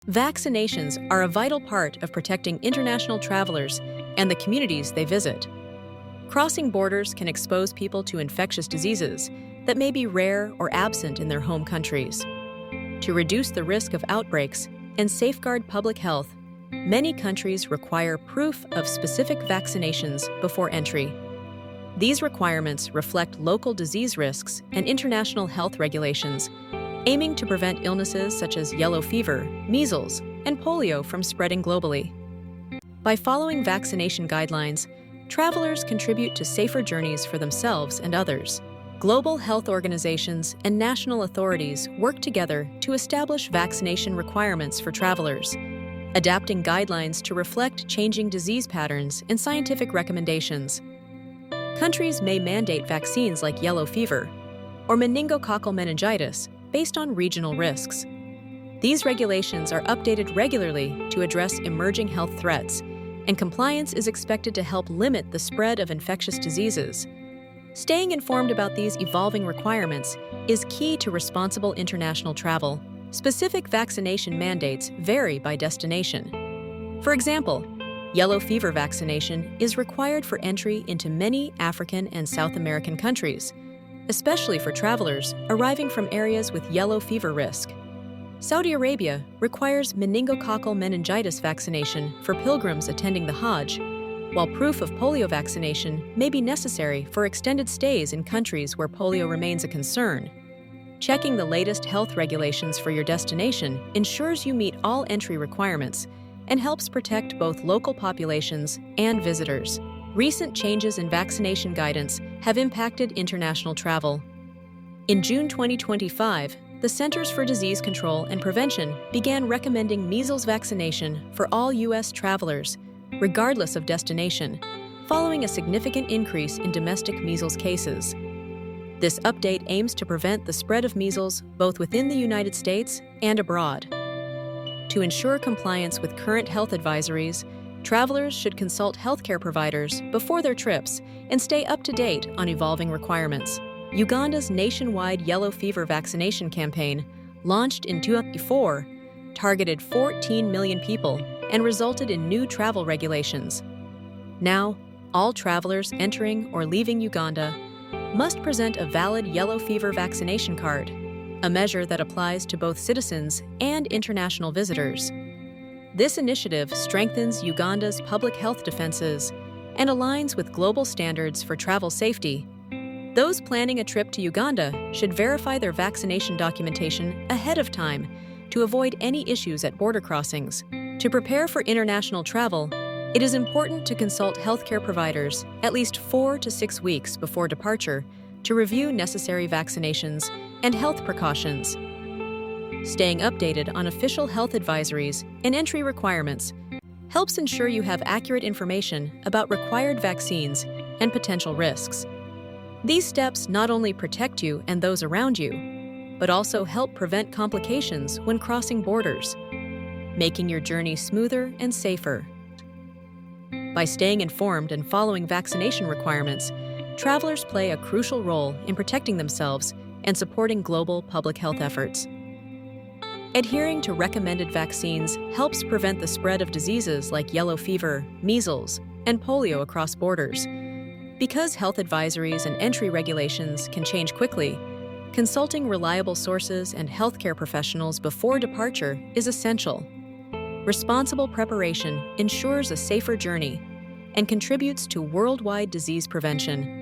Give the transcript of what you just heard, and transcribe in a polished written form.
Vaccinations are a vital part of protecting international travelers and the communities they visit. Crossing borders can expose people to infectious diseases that may be rare or absent in their home countries. To reduce the risk of outbreaks and safeguard public health, many countries require proof of specific vaccinations before entry. These requirements reflect local disease risks and international health regulations, aiming to prevent illnesses such as yellow fever, measles, and polio from spreading globally. By following vaccination guidelines, travelers contribute to safer journeys for themselves and others. Global health organizations and national authorities work together to establish vaccination requirements for travelers, adapting guidelines to reflect changing disease patterns and scientific recommendations. Countries may mandate vaccines like yellow fever or meningococcal meningitis based on regional risks. These regulations are updated regularly to address emerging health threats, and compliance is expected to help limit the spread of infectious diseases. Staying informed about these evolving requirements is key to responsible international travel. Specific vaccination mandates vary by destination. For example, yellow fever vaccination is required for entry into many African and South American countries, especially for travelers arriving from areas with yellow fever risk. Saudi Arabia requires meningococcal meningitis vaccination for pilgrims attending the Hajj, while proof of polio vaccination may be necessary for extended stays in countries where polio remains a concern. Checking the latest health regulations for your destination ensures you meet all entry requirements and helps protect both local populations and visitors. Recent changes in vaccination guidance have impacted international travel. In June 2025, the Centers for Disease Control and Prevention began recommending measles vaccination for all U.S. travelers, regardless of destination, following a significant increase in domestic measles cases. This update aims to prevent the spread of measles both within the United States and abroad. To ensure compliance with current health advisories, travelers should consult healthcare providers before their trips and stay up to date on evolving requirements. Uganda's nationwide yellow fever vaccination campaign, launched in 2004, targeted 14 million people and resulted in new travel regulations. Now, all travelers entering or leaving Uganda must present a valid yellow fever vaccination card, a measure that applies to both citizens and international visitors. This initiative strengthens Uganda's public health defenses and aligns with global standards for travel safety. Those planning a trip to Uganda should verify their vaccination documentation ahead of time to avoid any issues at border crossings. To prepare for international travel, it is important to consult healthcare providers at least 4 to 6 weeks before departure to review necessary vaccinations and health precautions. Staying updated on official health advisories and entry requirements helps ensure you have accurate information about required vaccines and potential risks. These steps not only protect you and those around you, but also help prevent complications when crossing borders, making your journey smoother and safer. By staying informed and following vaccination requirements, travelers play a crucial role in protecting themselves and supporting global public health efforts. Adhering to recommended vaccines helps prevent the spread of diseases like yellow fever, measles, and polio across borders. Because health advisories and entry regulations can change quickly, consulting reliable sources and healthcare professionals before departure is essential. Responsible preparation ensures a safer journey and contributes to worldwide disease prevention.